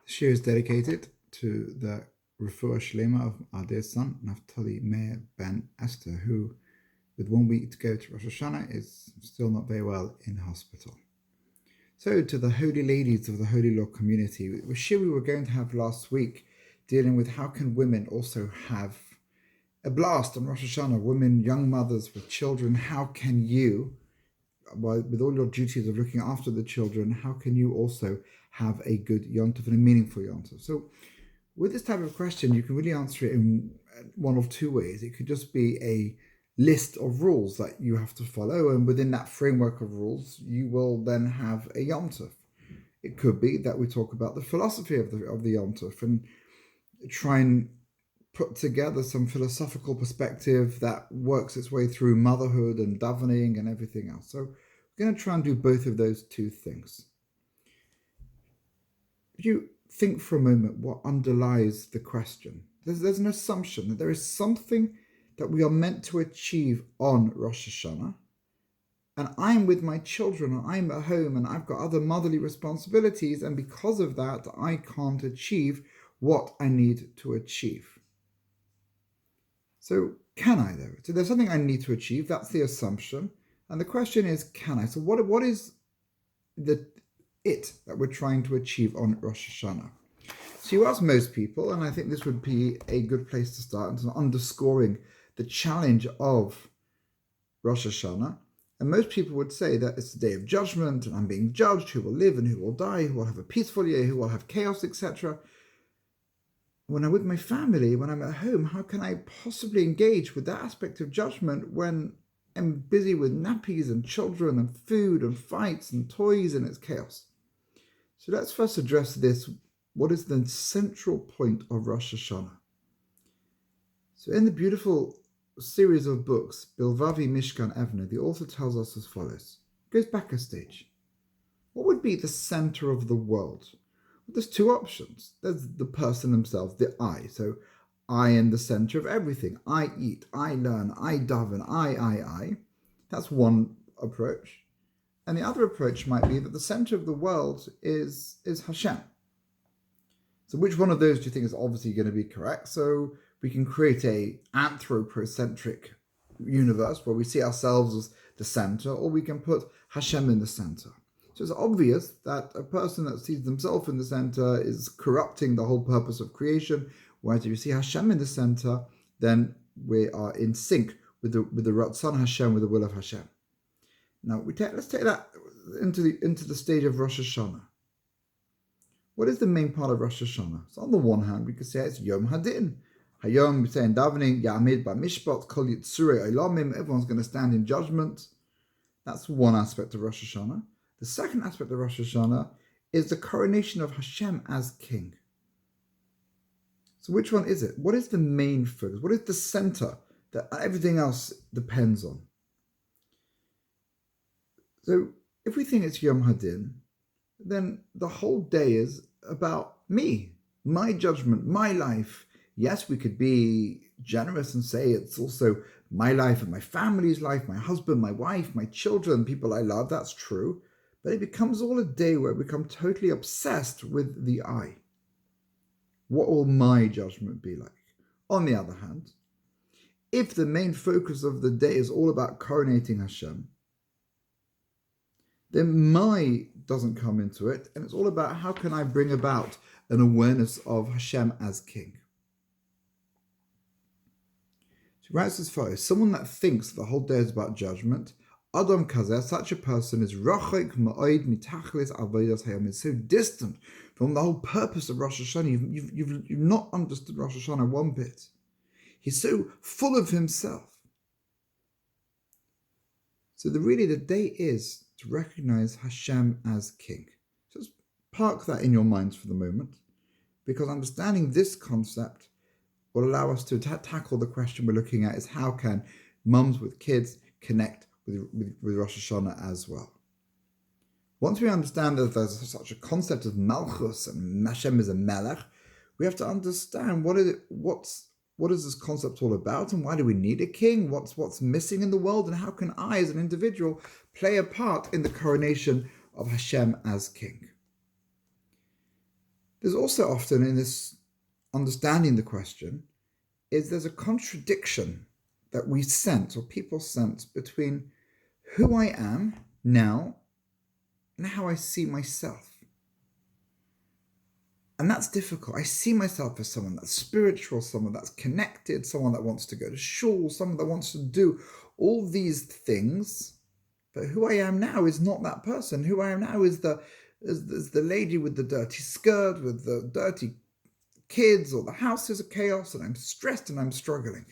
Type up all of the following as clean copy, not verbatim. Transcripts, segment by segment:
The Shiur is dedicated to the refuah shlema of our dear son, Naftali Meir ben Esther, who, with 1 week to go to Rosh Hashana, is still not very well in hospital. So, to the holy ladies of the Holy Law community, the Shiur we were going to have last week, dealing with how can women also have a blast on Rosh Hashanah, women, young mothers with children, how can you, with all your duties of looking after the children, how can you also have a good yontif and a meaningful yontif? So with this type of question, you can really answer it in one of two ways. It could just be a list of rules that you have to follow, and within that framework of rules, you will then have a yontif. It could be that we talk about the philosophy of the yontif and try and put together some philosophical perspective that works its way through motherhood and davening and everything else. So we're going to try and do both of those two things. If you think for a moment what underlies the question, there's an assumption that there is something that we are meant to achieve on Rosh Hashanah, and I'm with my children, and I'm at home, and I've got other motherly responsibilities, and because of that, I can't achieve what I need to achieve. So can I, though? So there's something I need to achieve. That's the assumption. And the question is, can I? So what is the it that we're trying to achieve on Rosh Hashanah? So you ask most people, and I think this would be a good place to start in underscoring the challenge of Rosh Hashanah. And most people would say that it's the day of judgment, and I'm being judged, who will live and who will die, who will have a peaceful year, who will have chaos, etc. When I'm with my family, when I'm at home, how can I possibly engage with that aspect of judgment when I'm busy with nappies and children and food and fights and toys and it's chaos? So let's first address this. What is the central point of Rosh Hashanah? So in the beautiful series of books, Bilvavi Mishkan Evner, the author tells us as follows. It goes back a stage. What would be the center of the world? There's two options. There's the person themselves, the I. So I am the center of everything. I eat, I learn, I daven, I. That's one approach. And the other approach might be that the center of the world is Hashem. So which one of those do you think is obviously going to be correct? So we can create a anthropocentric universe where we see ourselves as the center, or we can put Hashem in the center. So it's obvious that a person that sees themselves in the center is corrupting the whole purpose of creation, whereas if you see Hashem in the center, then we are in sync with the Ratzon Hashem, with the will of Hashem. Now let's take that into the stage of Rosh Hashanah. What is the main part of Rosh Hashanah? So on the one hand, we could say it's Yom Hadin. Hayom, we say in davening, Ya'amid ba'mishpat, kol yitzurei olamim, everyone's going to stand in judgment. That's one aspect of Rosh Hashanah. The second aspect of Rosh Hashanah is the coronation of Hashem as king. So which one is it? What is the main focus? What is the center that everything else depends on? So if we think it's Yom Hadin, then the whole day is about me, my judgment, my life. Yes, we could be generous and say it's also my life and my family's life, my husband, my wife, my children, people I love. That's true. But it becomes all a day where we become totally obsessed with the I. What will my judgment be like? On the other hand, if the main focus of the day is all about coronating Hashem, then my doesn't come into it, and it's all about how can I bring about an awareness of Hashem as king. So he writes as follows: someone that thinks the whole day is about judgment, Adam Kazeh, such a person is rachik ma'od mitachlis avodas hayom, is so distant from the whole purpose of Rosh Hashanah. You've not understood Rosh Hashanah one bit. He's so full of himself. So the day is to recognize Hashem as king. Just park that in your minds for the moment, because understanding this concept will allow us to tackle the question we're looking at: is how can mums with kids connect with Rosh Hashanah as well. Once we understand that there's such a concept of Malchus and Hashem is a Melech, we have to understand what is this concept all about, and why do we need a king? What's missing in the world, and how can I as an individual play a part in the coronation of Hashem as king? There's also often in this understanding the question is there's a contradiction that we sense or people sense between who I am now and how I see myself. And that's difficult. I see myself as someone that's spiritual, someone that's connected, someone that wants to go to shul, someone that wants to do all these things. But who I am now is not that person. Who I am now is the lady with the dirty skirt, with the dirty kids, or the house is a chaos, and I'm stressed and I'm struggling.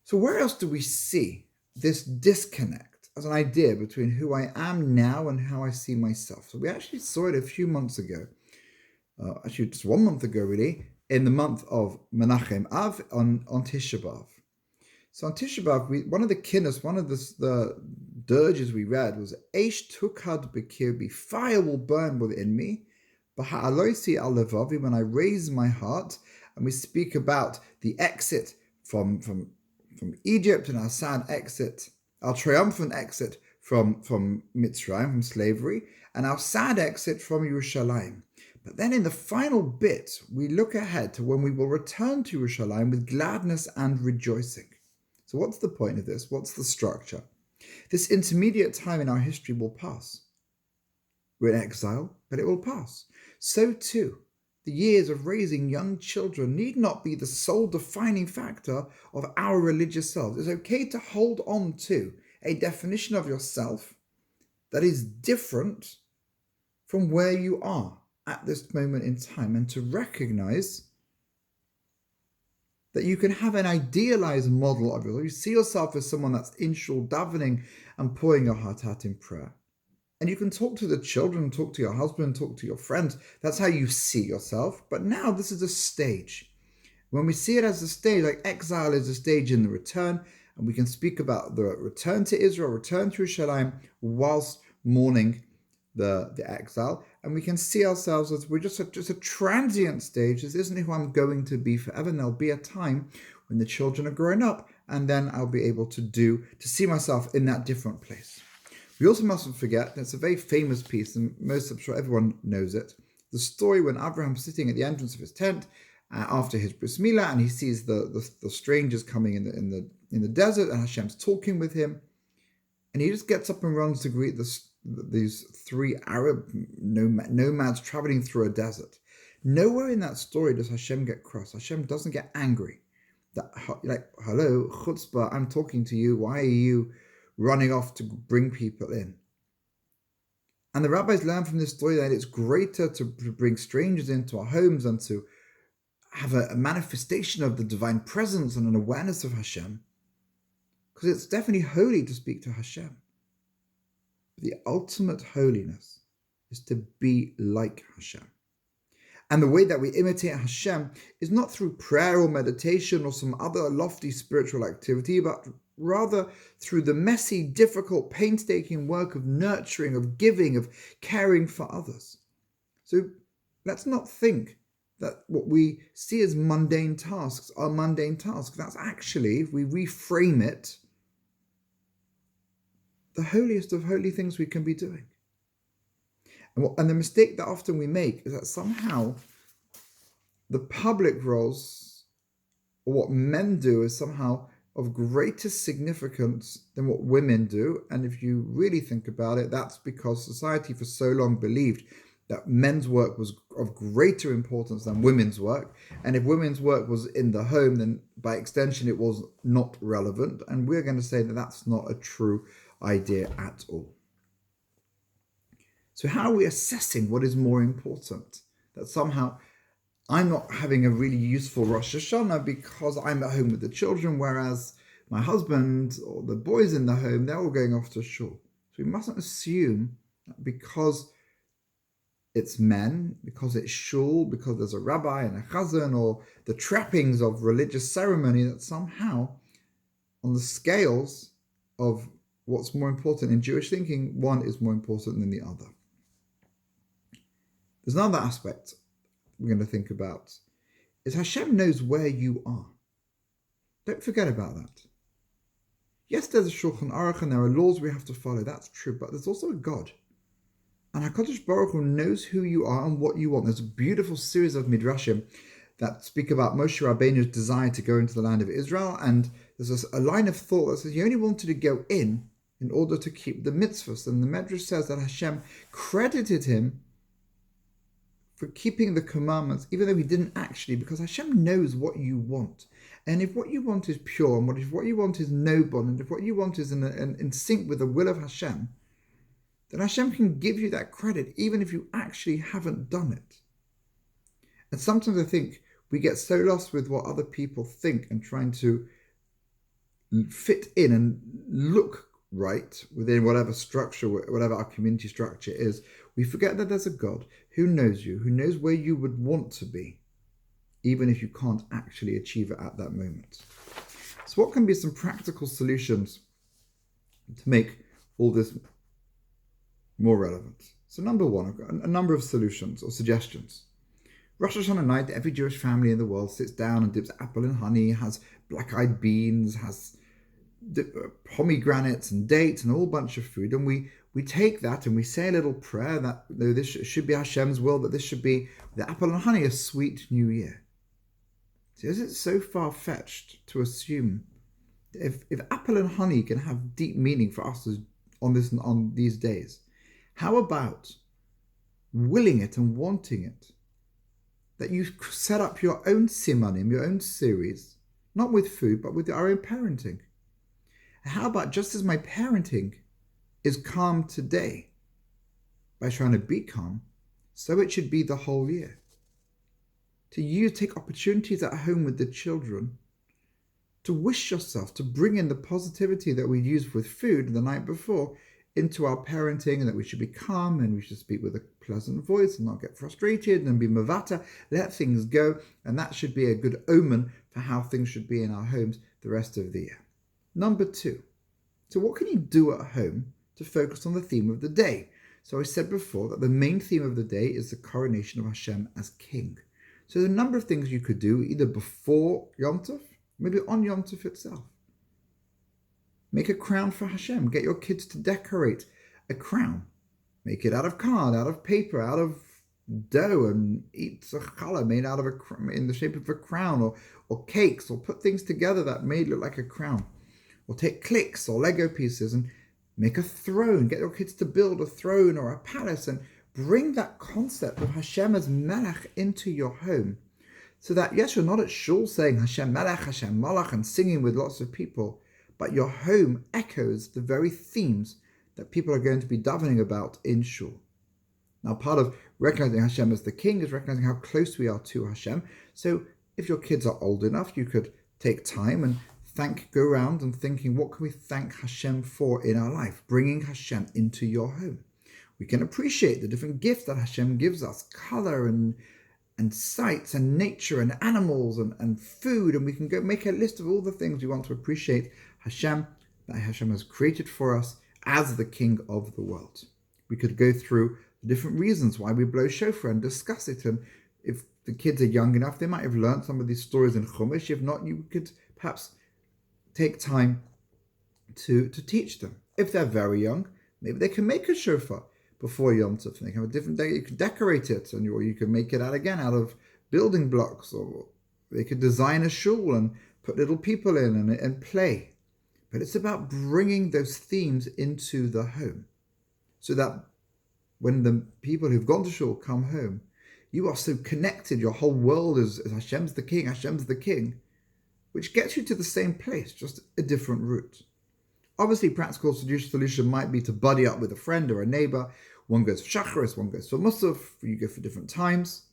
So where else do we see this disconnect as an idea between who I am now and how I see myself? So we actually saw it a few months ago. Actually just 1 month ago really, in the month of Menachem Av on Tisha B'Av. So on Tisha B'Av, one of the kinnos, one of the dirges we read was Eish tukad b'kirbi, fire will burn within me, b'ha'aloisi al levavi, when I raise my heart, and we speak about the exit from Egypt and our sad exit, our triumphant exit from Mitzrayim, from slavery, and our sad exit from Yerushalayim. But then in the final bit, we look ahead to when we will return to Yerushalayim with gladness and rejoicing. So what's the point of this? What's the structure? This intermediate time in our history will pass. We're in exile, but it will pass. So too, the years of raising young children need not be the sole defining factor of our religious selves. It's okay to hold on to a definition of yourself that is different from where you are at this moment in time, and to recognize that you can have an idealized model of yourself. You see yourself as someone that's in shul davening and pouring your heart out in prayer. And you can talk to the children, talk to your husband, talk to your friends. That's how you see yourself. But now this is a stage. When we see it as a stage, like exile is a stage in the return, and we can speak about the return to Israel, return to Yerushalayim, whilst mourning the exile, and we can see ourselves as we're just a transient stage. This isn't who I'm going to be forever, and there'll be a time when the children are grown up, and then I'll be able to see myself in that different place. We also mustn't forget, it's a very famous piece, and I'm sure everyone knows it, the story when Abraham's sitting at the entrance of his tent after his bris milah, and he sees the strangers coming in the desert, and Hashem's talking with him, and he just gets up and runs to greet these 3 Arab nomads traveling through a desert. Nowhere in that story does Hashem get cross. Hashem doesn't get angry. Hello, chutzpah, I'm talking to you. Why are you running off to bring people in? And the rabbis learn from this story that it's greater to bring strangers into our homes and to have a manifestation of the divine presence and an awareness of Hashem, because it's definitely holy to speak to Hashem. The ultimate holiness is to be like Hashem. And the way that we imitate Hashem is not through prayer or meditation or some other lofty spiritual activity, but rather through the messy, difficult, painstaking work of nurturing, of giving, of caring for others. So let's not think that what we see as mundane tasks are mundane tasks. That's actually, if we reframe it, the holiest of holy things we can be doing. And the mistake that often we make is that somehow the public roles, or what men do, is somehow of greater significance than what women do. And if you really think about it, that's because society for so long believed that men's work was of greater importance than women's work. And if women's work was in the home, then by extension it was not relevant. And we're going to say that that's not a true idea at all. So how are we assessing what is more important? That somehow I'm not having a really useful Rosh Hashana because I'm at home with the children, whereas my husband or the boys in the home, they're all going off to shul. So we mustn't assume that because it's men, because it's shul, because there's a rabbi and a chazan, or the trappings of religious ceremony, that somehow on the scales of what's more important in Jewish thinking, one is more important than the other. There's another aspect we're going to think about, is Hashem knows where you are. Don't forget about that. Yes, there's a Shulchan Aruch and there are laws we have to follow, that's true, but there's also a God. And HaKadosh Baruch Hu knows who you are and what you want. There's a beautiful series of midrashim that speak about Moshe Rabbeinu's desire to go into the land of Israel, and there's a line of thought that says he only wanted to go in order to keep the mitzvahs. And the Medrash says that Hashem credited him for keeping the commandments, even though he didn't actually, because Hashem knows what you want. And if what you want is pure, and if what you want is noble, and if what you want is in sync with the will of Hashem, then Hashem can give you that credit, even if you actually haven't done it. And sometimes I think we get so lost with what other people think and trying to fit in and look right within whatever structure, whatever our community structure is. We forget that there's a God who knows you, who knows where you would want to be, even if you can't actually achieve it at that moment. So what can be some practical solutions to make all this more relevant? So number one, I've got a number of solutions or suggestions. Rosh Hashana night, every Jewish family in the world sits down and dips apple in honey, has black-eyed beans, has pomegranates and dates and a whole bunch of food, and we take that and we say a little prayer that this should be Hashem's will, that this should be the apple and honey, a sweet new year. So is it so far-fetched to assume that if apple and honey can have deep meaning for us on these days, how about willing it and wanting it? That you set up your own simanim, your own series, not with food, but with our own parenting. How about just as my parenting is calm today by trying to be calm, so it should be the whole year. To take opportunities at home with the children, to wish yourself, to bring in the positivity that we used with food the night before into our parenting, and that we should be calm and we should speak with a pleasant voice and not get frustrated and be mavata, let things go, and that should be a good omen for how things should be in our homes the rest of the year. Number two, so what can you do at home to focus on the theme of the day? So I said before that the main theme of the day is the coronation of Hashem as king. So there are a number of things you could do either before Yom Tov, maybe on Yom Tov itself. Make a crown for Hashem. Get your kids to decorate a crown. Make it out of card, out of paper, out of dough, and eat a challah made out of in the shape of a crown, or cakes, or put things together that made look like a crown. Or take clicks or Lego pieces and make a throne. Get your kids to build a throne or a palace and bring that concept of Hashem as Melech into your home. So that, yes, you're not at Shul saying Hashem Melech, Hashem Malach, and singing with lots of people, but your home echoes the very themes that people are going to be davening about in Shul. Now, part of recognizing Hashem as the king is recognizing how close we are to Hashem. So if your kids are old enough, you could take time and go around and thinking, what can we thank Hashem for in our life? Bringing Hashem into your home. We can appreciate the different gifts that Hashem gives us, color and sights and nature and animals and food, and we can go make a list of all the things we want to appreciate Hashem, that Hashem has created for us as the king of the world. We could go through the different reasons why we blow shofar and discuss it, and if the kids are young enough, they might have learned some of these stories in Chumash. If not, you could perhaps take time to teach them. If they're very young, maybe they can make a shofar before Yom Tov. They can have a different day. You can decorate it, or you can make it out of building blocks, or they could design a shul and put little people in and play. But it's about bringing those themes into the home, so that when the people who've gone to shul come home, you are so connected. Your whole world is Hashem's the king. Hashem's the king, which gets you to the same place, just a different route. Obviously, practical solution might be to buddy up with a friend or a neighbor. One goes for Shacharis, one goes for Musaf, you go for different times.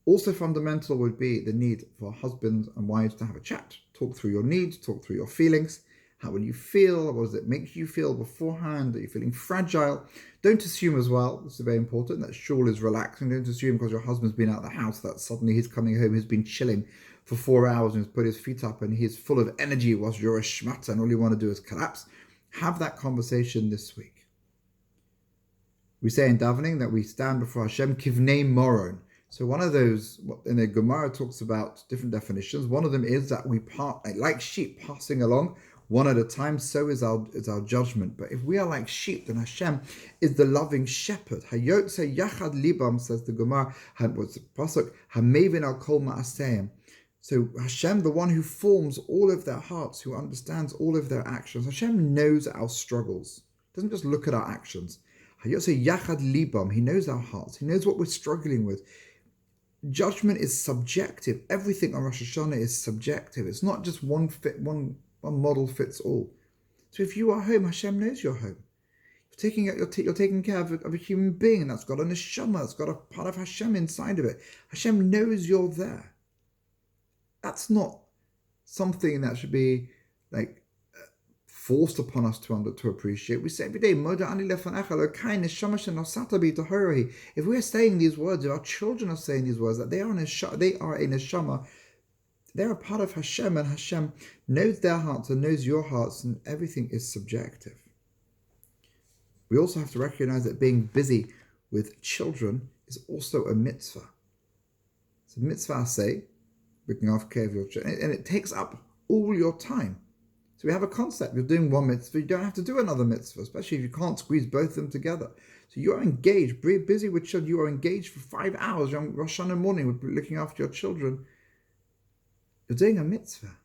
Also fundamental would be the need for husbands and wives to have a chat, talk through your needs, talk through your feelings. How will you feel? What does it make you feel beforehand? Are you feeling fragile? Don't assume as well, this is very important, that Shul is relaxing. Don't assume because your husband's been out of the house that suddenly he's coming home, he's been chilling for 4 hours and he's put his feet up and he's full of energy whilst you're a shmata and all you want to do is collapse. Have that conversation this week. We say in davening that we stand before Hashem kivnei moron. So one of those, in the Gemara talks about different definitions. One of them is that we part like sheep passing along. one at a time, so is our judgment. But if we are like sheep, then Hashem is the loving shepherd. Hayotze yachad libam, says the Gemara, what's the pasuk? Hamevin al kol ma'aseim. So Hashem, the one who forms all of their hearts, who understands all of their actions. Hashem knows our struggles. He doesn't just look at our actions. Hayotze yachad libam. He knows our hearts. He knows what we're struggling with. Judgment is subjective. Everything on Rosh Hashana is subjective. It's not just one model fits all. So if you are home, Hashem knows you're home. You're taking care of a human being that's got a neshama, that's got a part of Hashem inside of it. Hashem knows you're there. That's not something that should be like forced upon us to appreciate. We say every day, if we are saying these words, if our children are saying these words, that they are a neshama, they're a part of Hashem, and Hashem knows their hearts and knows your hearts, and everything is subjective. We also have to recognize that being busy with children is also a mitzvah. It's a mitzvah, say, looking after care of your children, and it takes up all your time. So we have a concept. You're doing one mitzvah, you don't have to do another mitzvah, especially if you can't squeeze both of them together. So you are engaged, busy with children. You are engaged for 5 hours on Rosh Hashana morning with looking after your children. You're doing a mitzvah.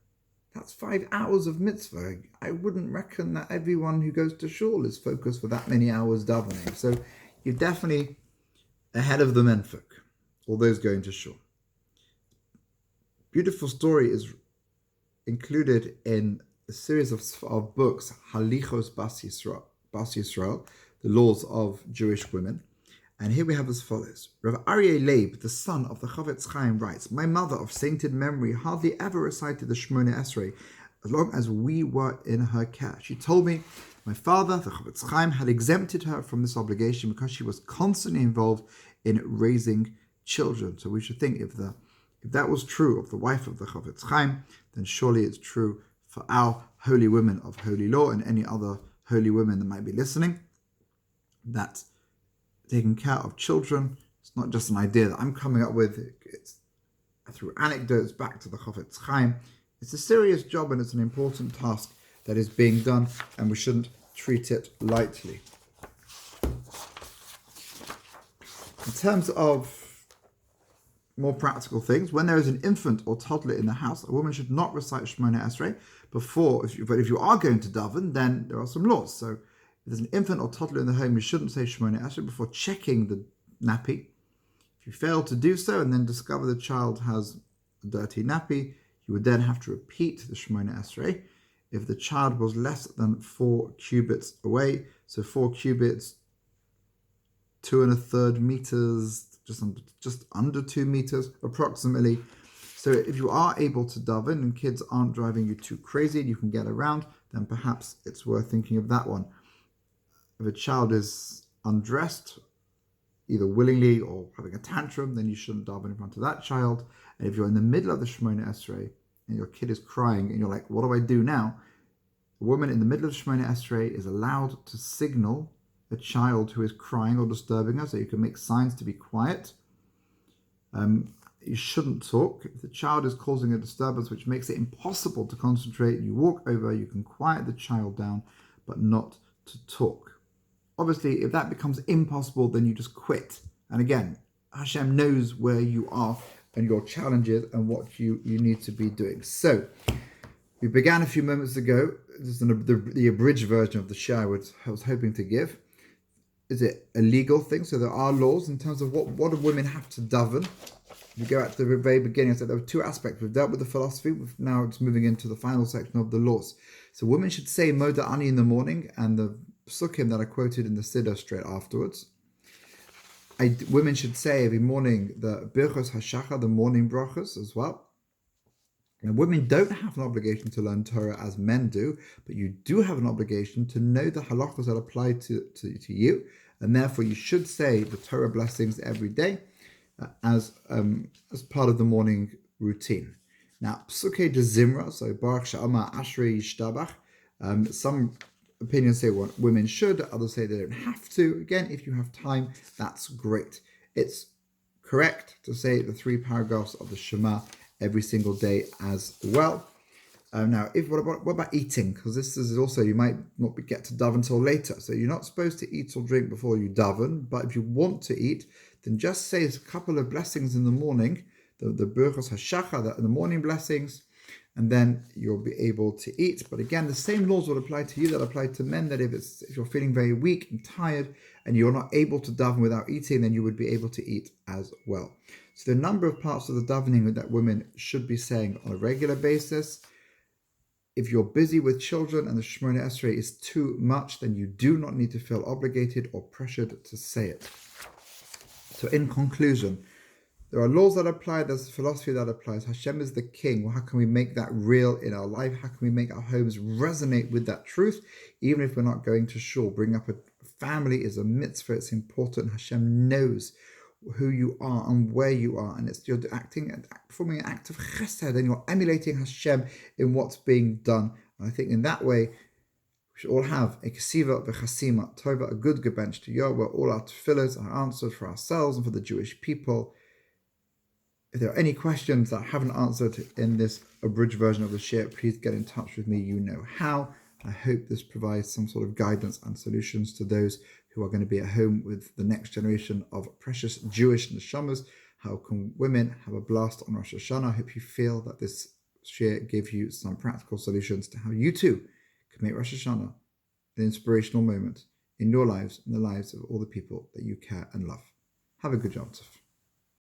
That's 5 hours of mitzvah. I wouldn't reckon that everyone who goes to Shul is focused for that many hours davening. So you're definitely ahead of the menfolk, all those going to Shul. Beautiful story is included in a series of books, Halichos Bas Yisrael, the laws of Jewish women. And here we have as follows. Rav Aryeh Leib, the son of the Chavetz Chaim, writes, my mother of sainted memory hardly ever recited the Shemona Esrei as long as we were in her care. She told me my father, the Chavetz Chaim, had exempted her from this obligation because she was constantly involved in raising children. So we should think if that was true of the wife of the Chavetz Chaim, then surely it's true for our holy women of holy law and any other holy women that might be listening, that taking care of children, it's not just an idea that I'm coming up with, it's through anecdotes back to the Chavetz Chaim. It's a serious job and it's an important task that is being done, and we shouldn't treat it lightly. In terms of more practical things, when there is an infant or toddler in the house, a woman should not recite Shemona Esrei before, but if you are going to daven, then there are some laws. So if there's an infant or toddler in the home, you shouldn't say Shemona Esrei before checking the nappy. If you fail to do so and then discover the child has a dirty nappy, you would then have to repeat the Shemona Esrei. If the child was less than 4 cubits away, so 4 cubits, 2 1/3 meters, just under 2 meters approximately. So if you are able to daven and kids aren't driving you too crazy and you can get around, then perhaps it's worth thinking of that one. If a child is undressed, either willingly or having a tantrum, then you shouldn't daven in front of that child. And if you're in the middle of the Shemona Esrei and your kid is crying and you're like, what do I do now? A woman in the middle of the Shemona Esrei is allowed to signal a child who is crying or disturbing her, so you can make signs to be quiet. You shouldn't talk. If the child is causing a disturbance which makes it impossible to concentrate, you walk over, you can quiet the child down, but not to talk. Obviously, if that becomes impossible, then you just quit. And again, Hashem knows where you are and your challenges and what you need to be doing. So, we began a few moments ago. This is the abridged version of the shiur I was hoping to give. Is it a legal thing? So there are laws in terms of what do women have to daven. If you go back to the very beginning, I said there were 2 aspects. We've dealt with the philosophy. Now it's moving into the final section of the laws. So women should say Moda Ani in the morning, and the psukim that I quoted in the Siddur straight afterwards. Women should say every morning the Birchos Hashachar, the morning brachos as well. And women don't have an obligation to learn Torah as men do, but you do have an obligation to know the halachos that apply to you, and therefore you should say the Torah blessings every day as part of the morning routine. Now, Psukei de Zimra, so Baruch She'amar Ashrei Yishtabach, some opinions say women should, others say they don't have to. Again, if you have time, that's great. It's correct to say the 3 paragraphs of the Shema every single day as well. Now, what about eating? Because this is also, you might not get to daven until later. So you're not supposed to eat or drink before you daven. But if you want to eat, then just say a couple of blessings in the morning, the Rosh Hashana, the morning blessings, and then you'll be able to eat. But again, the same laws will apply to you that apply to men, that if you're feeling very weak and tired and you're not able to daven without eating, then you would be able to eat as well. So there are a number of parts of the davening that women should be saying on a regular basis. If you're busy with children and the Shemona Esrei is too much, then you do not need to feel obligated or pressured to say it. So in conclusion, there are laws that apply, there's a philosophy that applies. Hashem is the king. Well, how can we make that real in our life? How can we make our homes resonate with that truth? Even if we're not going to shul, bring up a family is a mitzvah, it's important. Hashem knows who you are and where you are, and you're performing an act of chesed, and you're emulating Hashem in what's being done. And I think in that way, we should all have a kesiva v'chasima tova, a good gebench to Yah, where all our tefillahs are answered for ourselves and for the Jewish people. If there are any questions that I haven't answered in this abridged version of the shiur, please get in touch with me. You know how. I hope this provides some sort of guidance and solutions to those who are going to be at home with the next generation of precious Jewish neshamas. How can women have a blast on Rosh Hashana? I hope you feel that this shiur gave you some practical solutions to how you too can make Rosh Hashana an inspirational moment in your lives and the lives of all the people that you care and love. Have a good Yom Tov.